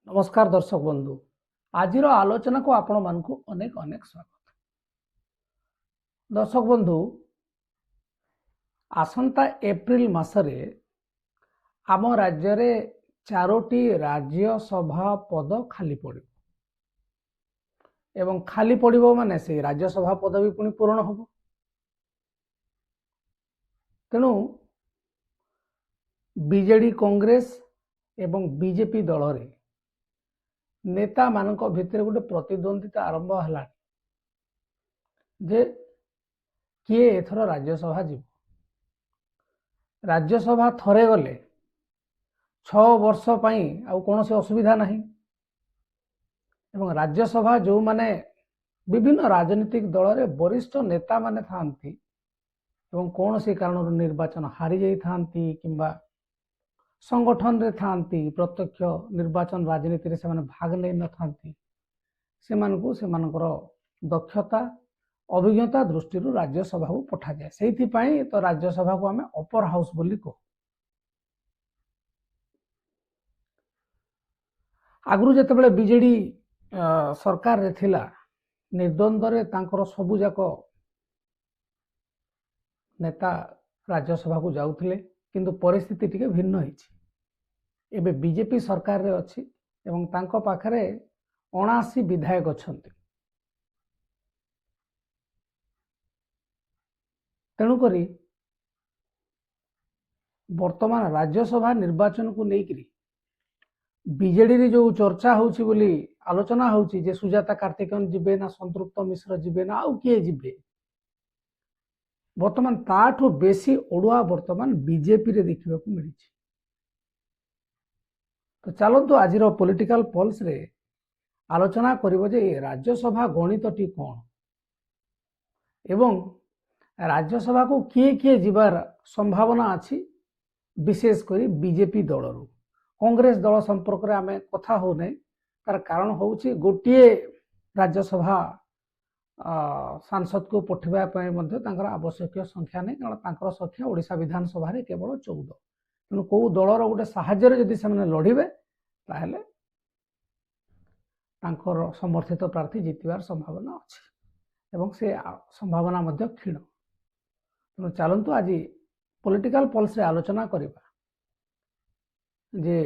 नमस्कार दर्शक बंधु आज आलोचना को आपण मानक अनेक अनेक स्वागत। दर्शक बंधु आसंता एप्रिल मासरे आम राज्य रे 4टी राज्यसभा पद खाली पड़ो एवं खाली पड़ो माने से राज्यसभा पद भी पुणी पूरण हम। तेणु बीजेडी कांग्रेस एवं बीजेपी दल रे नेता मानक भितर गोटे प्रतिद्वंदिता आरंभ है जे किए एथर राज्यसभा जीव। राज्यसभा थरे गले 6 वर्ष पई आउ कौन से असुविधा नहीं। एवं राज्यसभा जो माने विभिन्न राजनीतिक दल रे वरिष्ठ नेता माने थांती एवं कौन से कारण निर्वाचन हारी जाई थांती किंबा संगठन रे थांती प्रत्यक्ष निर्वाचन राजनीति रे से भाग ले न थांती से दक्षता अभिज्ञता दृष्टि राज्यसभा को पठा जाए। से तो राज्यसभा को आम अपर हाउस बोली कहू। आगु जितेबाला बीजेडी सरकार रे थिला निर्द्वंद्व रे तांकर सबु जाक नेता राज्यसभा को जाउथिले किंतु परिस्थिति टिके भिन्न होइछि। एबे बीजेपी सरकार रे अछि एवं तांको पाखरे 79 विधायक अछंती। तेणुकरी वर्तमान राज्यसभा निर्वाचन को लेकर बीजेडी रे जो चर्चा होछि बोली आलोचना होछि जे सुजाता कार्तिकेयन जिबे ना संतृप्त मिश्र जिबे ना आउ किए जिबे, वर्तमान ताठू बेसी ओडुआ वर्तमान बीजेपी रे देखिबा को मिली। तो चलतु आज पॉलिटिकल पल्स रे आलोचना करिबो जे राज्यसभा गणितटी कौन एवं राज्यसभा को किए किए जीवार संभावना अछि। विशेष करी बीजेपी दल रो कांग्रेस दल संपर्क रे आमे कथा हो नै। तार कारण होउछि गोटिए राज्यसभा सांसद को पठिबा पय मध्ये तांकर आवश्यक संख्या नै, कारण तांकर संख्या ओडिशा विधानसभा रे केवल 14। तेणु कौ दलर गोटे साहाय्य जदि से लड़े ताहले तांकर समर्थित प्रार्थी जितबार संभावना अच्छी एवं से संभावना मध्य क्षीण। तेणु चलतु आज पॉलिटिकल पल्स रे आलोचना करिबा जे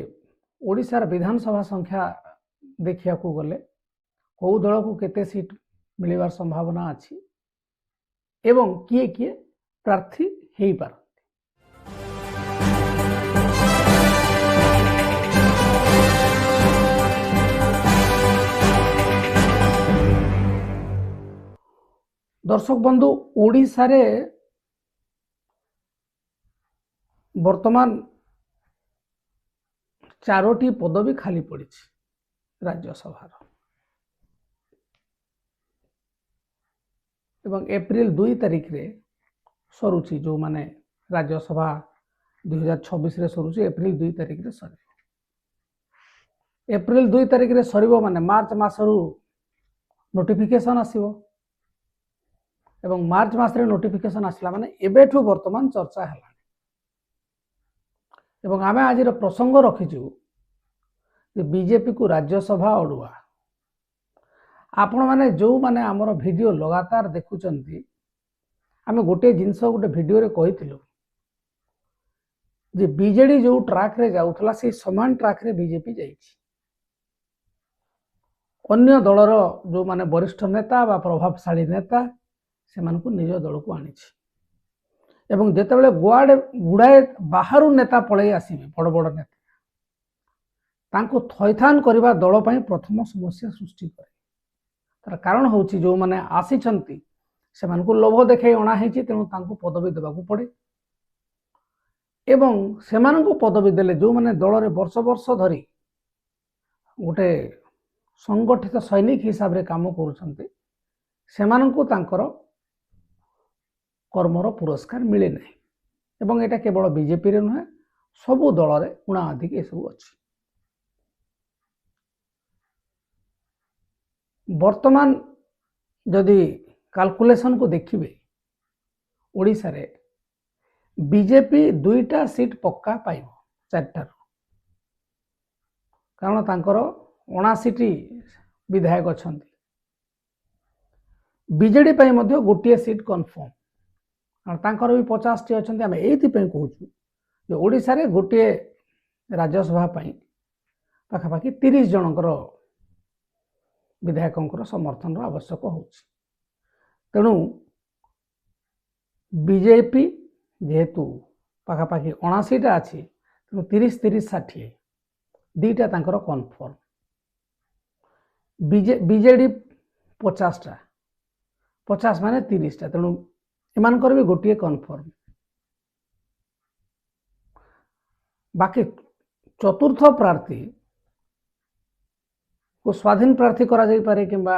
ओडिशार विधानसभा संख्या देखिया को गले कौ दल को केते सीट मिलवार संभावना अच्छी एवं किए किए प्रार्थी हेई पार। दर्शक बंधु ओडिशा रे वर्तमान 4टी पदवी खाली पड़ी राज्यसभा एवं एप्रिल 2 तारिख रे सरुची जो माने राज्यसभा 2026 रे सरुची एप्रिल 2 तारिख रे सर एप्रिल 2 तारिख रे सरिबो माने मार्च मासरू नोटिफिकेशन आसीबो एवं मार्च मास रे नोटिफिकेशन आसला माने एबेठू वर्तमान चर्चा है एवं आमे आज प्रसंग रखीचु जे बीजेपी को राज्यसभा अड़ुआ। आपण माने जो माने आमर वीडियो लगातार देखुचंती आमे गोटे जिनस गोटे वीडियो रे कहिथिलु जे बीजेडी जो ट्रैक रे जाउथला से समान ट्रैक रे बीजेपी जाइछि। अन्य दलर जो माने वरिष्ठ नेता बा प्रभावशाली नेता से मानकु निज दल को आनिछि एवं जेतेबेले गुड़ाए बाहरु नेता पळै आसीबे बड़ बड़ नेता तांको थैथान करिबा दल पई प्रथम समस्या सृष्टि करे। तार कारण होउछि जो माने आसीचंती से मानकु लोभ देखे अणा हेछि तेणु तांको पदवी देबाकू पड़े एवं से मानकु पदवी देले जो माने दल रे वर्ष वर्ष धरी गोटे संगठित सैनिक हिसाब रे काम करूछंती से मानकु तांकर कर्मर पुरस्कार मिले नहीं एवं एटा केवल बीजेपी रे नुहे सबु दल रे उणा अधिक ए सब अछि। वर्तमान जदि कैलकुलेशन को देखिबे ओडिसा रे बीजेपी 2टा सीट पक्का पाइबो 4टारू, कारण तांकर 79टी विधायक अच्छा बीजेडी पर गोटे सीट कन्फर्म तांकर भी 50 टी अच्छा आम ये कहूँ ओडिशा रे गोटे राज्यसभा पाखापाखि 30 जनकर विधायकों समर्थन आवश्यक हो तेणु बीजेपी जेहेतु पाखापाखि 79टा अच्छी तेणु 30-30-60 दुईटा तांकर कन्फर्म बीजेडी 50टा 50 माने 30टा तेणु एमानकर भी गोटे कन्फर्म बाकी चतुर्थ प्रार्थी को स्वाधीन प्रार्थी करा जाई पारे किंबा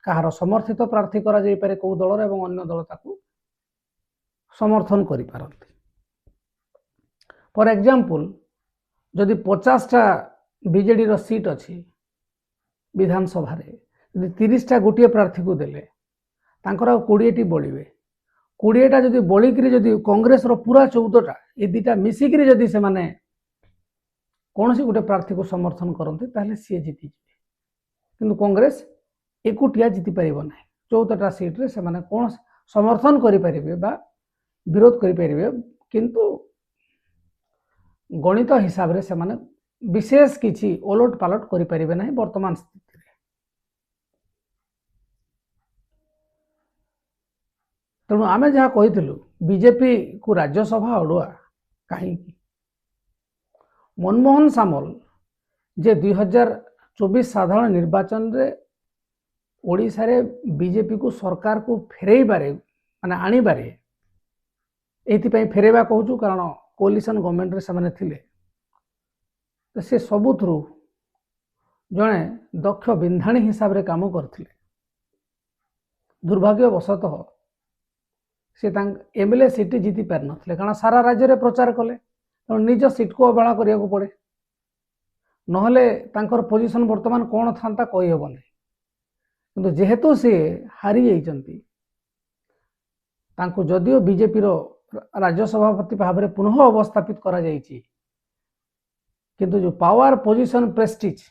कहार समर्थित प्रार्थी करा जाई पारे को दलर एवं अन्य दल ताकू समर्थन करि पारंती फॉर एग्जांपल जदि 50टा बीजेडी रो सीट अच्छी विधानसभा रे 30टा गोटे प्रार्थी को देले तांकर 20टी बढ़िबे 20टा जदि बलिकरी जदि कांग्रेस रो पूरा 14टा ये दुटा मिसिकरी जदि से माने कौन सी गोटे प्रार्थी को समर्थन करते ताहले सी जीति जाए किंतु कांग्रेस एकुटिया जीति पारिबो ना 14टा सीट रे से माने कौन समर्थन करि परिबे बा विरोध करि परिबे किंतु गणित हिसाब रे से माने विशेष किछि ओलट पालट करि परिबे नाही वर्तमान स्थिति रे तेणु आमे जहाँ कहिथिलु बीजेपी को राज्यसभा अडुआ कहीं मनमोहन सामल जे 2024 साधारण निर्वाचन रे ओडिशा रे बीजेपी को सरकार को फेरई बारे माने आनी बारे एथि पई फेरेबा कहूछु कारण कोलिशन गवर्नमेंट रे समाने थिले तो से सबुथ्रु जणे दक्ष बिंधाणी हिसाब रे काम करथिले दुर्भाग्यवशतः से एमएलए सीट जीति पार नथिले कारण सारा राज्य रे प्रचार कले तो निज सीट को अवहेला करिया को पड़े नहले तांकर पोजीशन वर्तमान कौन था कही हेबनी किंतु जेहेतु से हारी जाइछंती तांको जदियो बीजेपी रो राज्य सभापति भाव में पुनः अवस्थापित करा जाइछि किंतु जो पावर पोजीशन प्रेस्टीज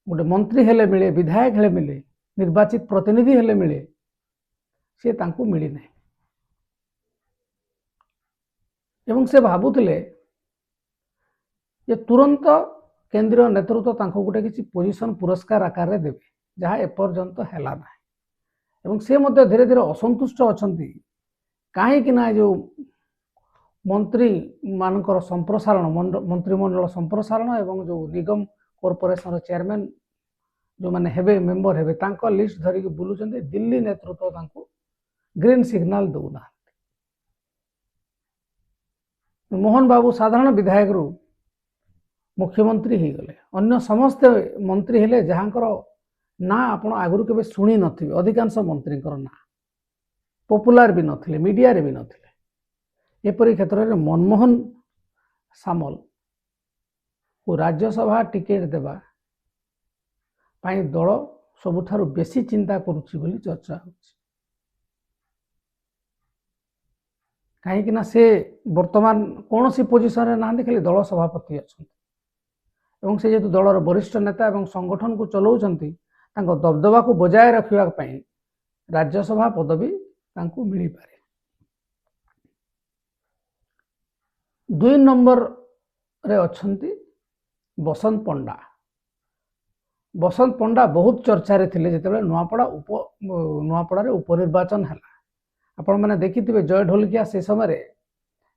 गोटे मंत्री हेले मिले विधायक हेले मिले निर्वाचित प्रतिनिधि हेले मिले से तांको मिली नहीं एवं से भाबुथिले जे तुरंत केंद्रीय नेतृत्व तांको गोटे किसी पोजीशन पुरस्कार आकार रे देबे जहाँ एपर्यंत हैला ना एवं से मध्य धीरे धीरे असंतुष्ट अछंती काहे कि ना जो मंत्री मानकर संप्रसारण मंत्रिमंडल संप्रसारण एवं जो निगम कॉर्पोरेशन चेयरमैन जो माने हेबे मेंबर हेबे तांको लिस्ट धरिक बुलुचंदे दिल्ली नेतृत्व तांको ग्रीन सिग्नल दउना मोहन बाबू साधारण विधायक रु मुख्यमंत्री ही गले अन्य समस्त मंत्री हेले जहाँकर ना आपण आगुरु केबे सुनी नथिबे अधिकांश मंत्री ना पॉपुलर भी नथिले मीडिया रे भी नथिले एपरि क्षेत्र रे मनमोहन सामल को राज्यसभा टिकेट देबा पाई दल सबुठारु बेसी चिंता करुछि बोली चर्चा होछि कहीं ना से वर्तमान कौन सी पोजिशन रे ना खाली दल सभापति अच्छा एवं से जेतु दलर वरिष्ठ नेता एवं संगठन को चलाउछंती तांको दबदबा को बजाय रखिया पई राज्यसभा पदवी तांको मिली पारे 2 नंबर रे अछंती बसंत पंडा बहुत चर्चा रे थिले जेतेबे नुआपड़ा रे उपनिर्वाचन हला आपण माने देखिथिबे जय ढोलकिया से समय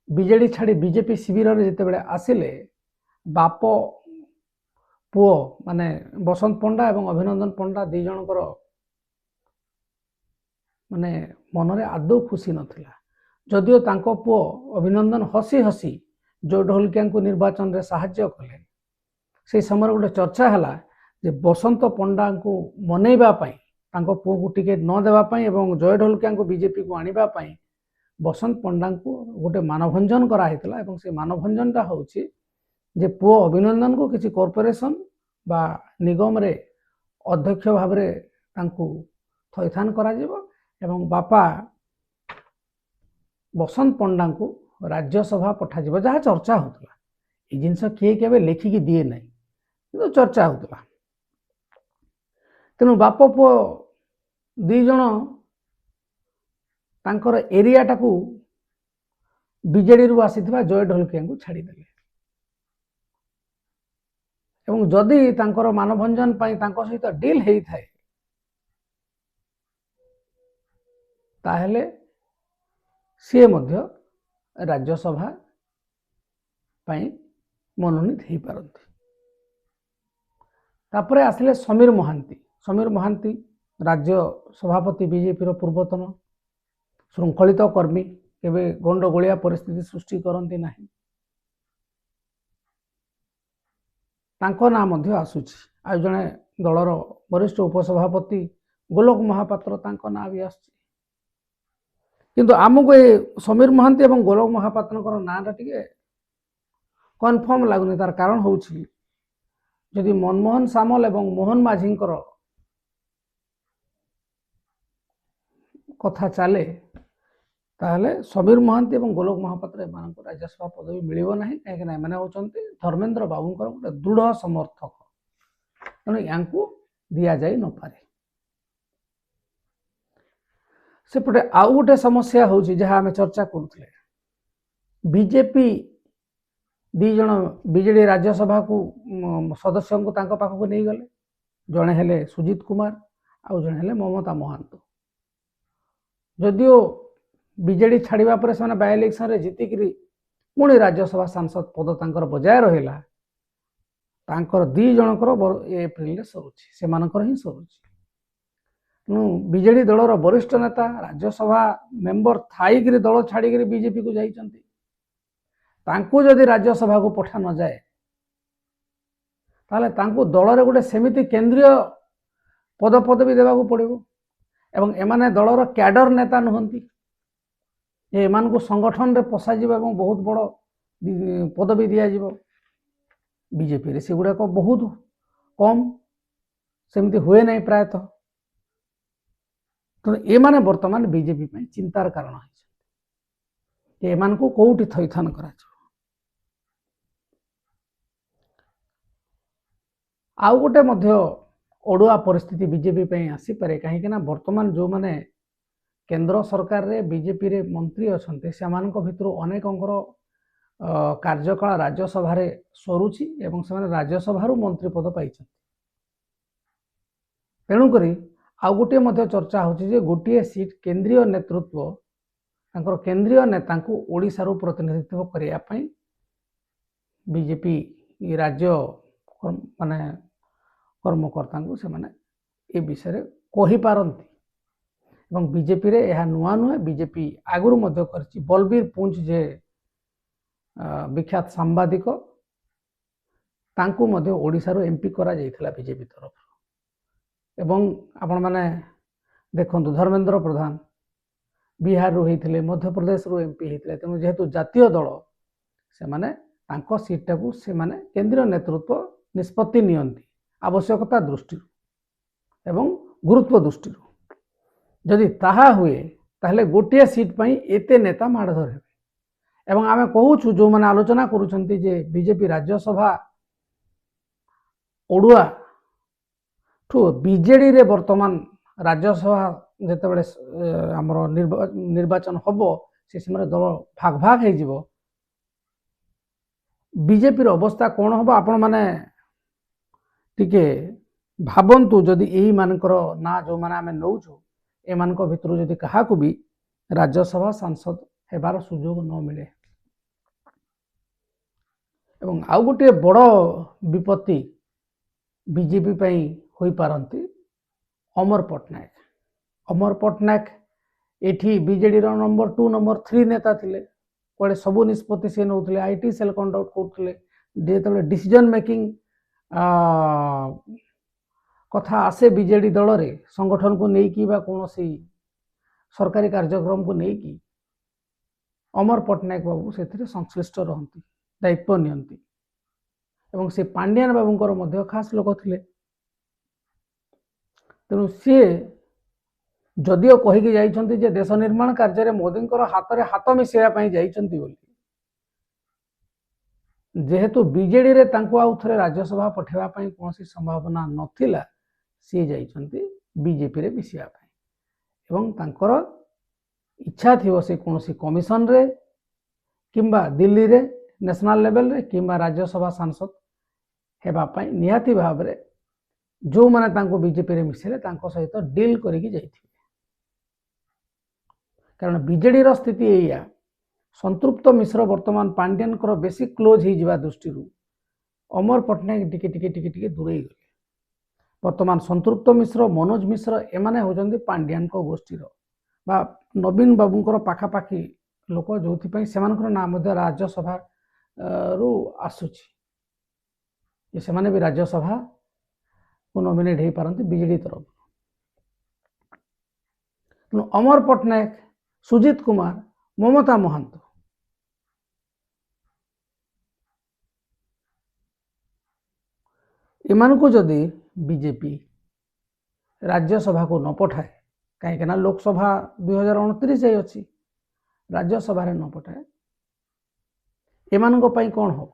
बीजेडी छाड़ी बीजेपी शिविर रे जेतेबे आसिले बाप पुओ माने बसंत पंडा एवं अभिनंदन पंडा दी जनकर माने मनरे आदौ खुशी नथिला जदियो तांको पुओ अभिनंदन हसी हसी जय ढोलकिया को निर्वाचन रे सहाय्य कले से समय गोटे चर्चा हला जे बसंत पंडा को मनैबा पई तांको पुओ को टिकेट न देबा पई एवं जय ढोलकिया को बीजेपी को आनिबा पई बसंत पंडा को गोटे मानभंजन करा हेतला एवं से मानभंजनटा होछि जे पुओ अभिनंदन को किसी कॉर्पोरेशन बा निगम रे अध्यक्ष भाव रे तांको थैथान करा जिवो एवं बापा बसंत पंडा को राज्यसभा पठा जिवो जहाँ चर्चा होतला ए जिंस किए केबे लेखिकी दिए नहीं तो चर्चा होतला तेणु बाप पुओ दी जण तांकर एरिया टाकू बीजेडी रु आसीथिबा जय ढोलकिया को छाड़ीदेले एवं जदि तांकर मानभंजन पाई तांको सहित डील हेई थाए ताहेले सी मध्य राज्यसभा पाई मनोनीत हो पारती। तापरे आसिले समीर महांती राज्य सभापति बीजेपी पूर्वतन श्रृंखलित कर्मी केवे गंडगोलिया परिस्थिति सृष्टि करती नहीं तांको ना मध्य आसुची आ जने दलर वरिष्ठ उपसभापति गोलोक महापात्र तांको ना भी आसुची किंतु आमको ये समीर महांती एवं गोलोक महापात्र नाटा टिके कन्फर्म लगुनि तार कारण होउछि जदि मनमोहन सामल एवं मोहन माझी कथा चले ताहले समीर महांती एवं गोलोक महापात्र एम राज्यसभा पदवी मिलिबो नाही कहीं एमाने होचंती धर्मेंद्र बाबूंकर गोटे दृढ़ समर्थक तेणु यांकू दिया जाई न पारे। सेपटे आउ गोटे समस्या होउछि जहाँ आमे चर्चा करुथले बीजेपी दी जण बीजेडी राज्यसभा को सदस्य को तांको पाखକୁ नहीं गले जड़े हेले सुजीत कुमार आउ जड़े हेले ममता महांत जदिओ बीजेडी छाड़ा पर से बाय इलेक्शन रे जीतिकी पुणी राज्यसभा सांसद पद तांकर बजाय रहिला तांकर दी जनकर एप्रिल सरुची से मानकर ही सरुची तेणु बीजेडी दलर वरिष्ठ नेता राज्यसभा मेंबर थाईकरी दल छाड़ी बीजेपी को जाइछंती तांको जदि राज्यसभा को पठा न जाए ताले तांको दल रे गोटे सेमिति केंद्रीय पद पदवी देवाको पड़िबो एवं एमाने दलर कैडर नेता नुहंती एमान को संगठन रे पसा जिबा एवं बहुत बड़ पदवी दिया जिवो बीजेपी रे सेगुडा को बहुत कम सेमिति हुए नहीं प्रायतः तो एमाने वर्तमान बीजेपी में चिंतार कारण है एमान को कोउटी थैथन करा आउ गोटे मध्य अड़ुआ परिस्थिति बीजेपी पे आसी पारे कहीं वर्तमान जो माने केंद्र सरकार रे बीजेपी रे मंत्री अच्छे से भितर अनेकंकर कार्यकाल राज्यसभा रे सरुची एवं से राज्यसभा मंत्री पद पाई तेणुक आउ गोटे मध्य चर्चा होची गोटे सीट केंद्रीय नेतृत्व तांकर केंद्रीय नेता को ओडिशा रो प्रतिनिधित्व करिया पई बीजेपी राज्य माने कर्मकर्ता को से माने ए विषय कहि पारंती एवं बीजेपी रे यह नुआ नुहे बीजेपी आगुरु मध्य करछि बलबीर पुंज जे विख्यात सांबादिक तांको मध्य ओडिशा रो एमपी करा जाइथिला बीजेपी तरफ एवं आपण माने देखंतु धर्मेंद्र प्रधान बिहार रू होते मध्य प्रदेश रू एमपी होते तेणु जेहेतु जातीय दल से माने तांको सीट टाकू से माने केंद्रीय नेतृत्व निष्पत्ति नियंती आवश्यकता दृष्टि एवं गुरुत्व दृष्टि जदि ताहा हुए ताहले गोटे सीट पई एते नेता माड़धर हेबे एवं आमे कहूछु जो माने आलोचना करूछंती जे बीजेपी राज्यसभा ओडुआ ठू बीजेडी रे वर्तमान राज्यसभा जिते बड़े आमर निर्वाचन हम से समय दल भाग भाग हो बीजेपी अवस्था कौन हम आपण मैंने टिके भावंतु जदि यही मानकर ना जो माने आमे नौचु एमान भितर जदि क्या भी राज्यसभा सांसद हेबार सुजोग न मिले एवं आउ गोटे बड़ विपत्ति बीजेपी पई होई पारंती अमर पट्टनायक एठी बीजेडी रो नंबर 2 नंबर 3 नेता थिले कोडे सबु निष्पत्ति से नौथिले आईटी सेल कंडक्ट करथिले जेतबे डिसीजन मेकिंग कथा आसे बीजेडी दल रे संगठन को नहीं कि बा कोनोसी सरकारी कार्यक्रम को नहीं कि अमर पट्टनायक बाबू से संश्लिष्ट रहंती दायित्व नियंती एवं से पांड्यान बाबूंकर मध्य खास लोक थिले तेणु सी जदिओ कहीकि जाइछंती जे देश निर्माण कार्य मोदी हाथ में हाथ मिसेवा जाइछंती बोली जेहेतु बीजेडी रे तांको आउ थरे राज्यसभा पठेवा कौन संभावना नथिला सी जाइछन्ति बीजेपी रे मिसिया पाई एवं तांकर इच्छा थिवो से कोनोसी कमिशन रे किंबा दिल्ली रे नेशनल लेवल रे किंबा राज्यसभा सांसद हेबा पाई निहाती भाव रे जो माने तांको बीजेपी रे मिसिले तांको सहित डील करिकि जाइथिबे कारण बीजेडी रो स्थिति एया संतृप्त मिश्र वर्तमान पांड्यन कर बेसी क्लोज ही जिबा दृष्टि अमर पट्टनायक टिके टिके टिके टिके दूरे गले वर्तमान संतृप्त मिश्र मनोज मिश्र एमाने होजंदी पांड्यान को गोष्ठी बा नवीन बाबूंकर पाखापाखी लोक जो सेमानकर नाम मध्य राज्यसभा रु आसुची से भी राज्यसभा को नॉमिनेट हो पारती बीजेडी तरफ तेणु अमर पट्टनायक सुजीत कुमार ममता महांत एमानकु जदि बीजेपी राज्यसभा को न पठाए कहीं लोकसभा 2029 अच्छी राज्यसभा न पठाए एमानंको पई कौन हो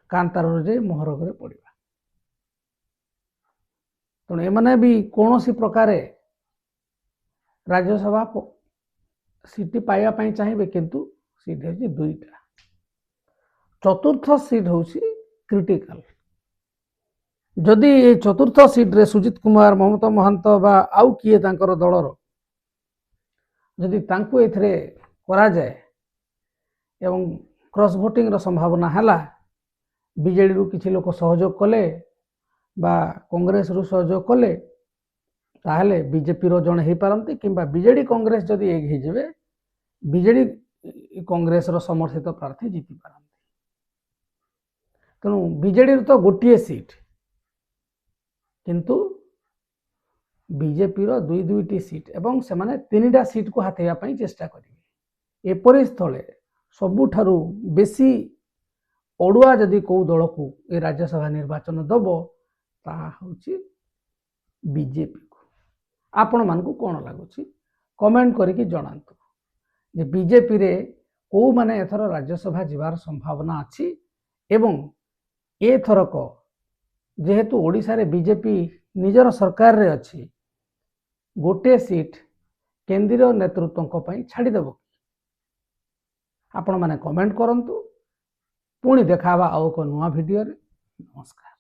कांतार जे मोहरगे पड़ा तेणु एमाने भी कौन सी प्रकार राज्यसभा सीट पाइबा चाहिए किंतु सीट है दुईटा चतुर्थ सीट हूँ क्रिटिकल जदि ये चतुर्थ सीट रे सुजीत कुमार ममता महांत बा आउ किए तांकर दलर जदि तांको एथरे करा जाए एवं क्रॉस वोटिंग रो संभावना हैला बीजेडी रु किछि लोक सहयोग कले बा कांग्रेस रु सहयोग कले ताहले बीजेपी रो जण हे पारंती किंबा बीजेडी कांग्रेस जदि एक हे जेबे बीजेडी कांग्रेस रो समर्थित प्रार्थी जीति पारंती तेणु बीजेडी तो गोटे सीट किंतु बीजेपी रो दुई दुईटी सीट एवं से माने तीनटा सीट को हाथेया पई चेष्टा करिवे एपरि स्थले सबुठारु बेसी ओडुआ जदि को दल को ए राज्यसभा निर्वाचन दबो ता होची बीजेपी को आपण मान को कोन लागुची कमेंट करिकि जणांतु जे बीजेपी रे को माने एथर राज्यसभा जिवार संभावना अछि एवं ए थरक जेहेतु ओडिशा रे बीजेपी निजर सरकार रे अछि गोटे सीट केंद्रीय नेतृत्व पई छाड़ी देबो आपण माने कमेंट करंतु पुणी देखावा आउ को नुआ वीडियो रे नमस्कार।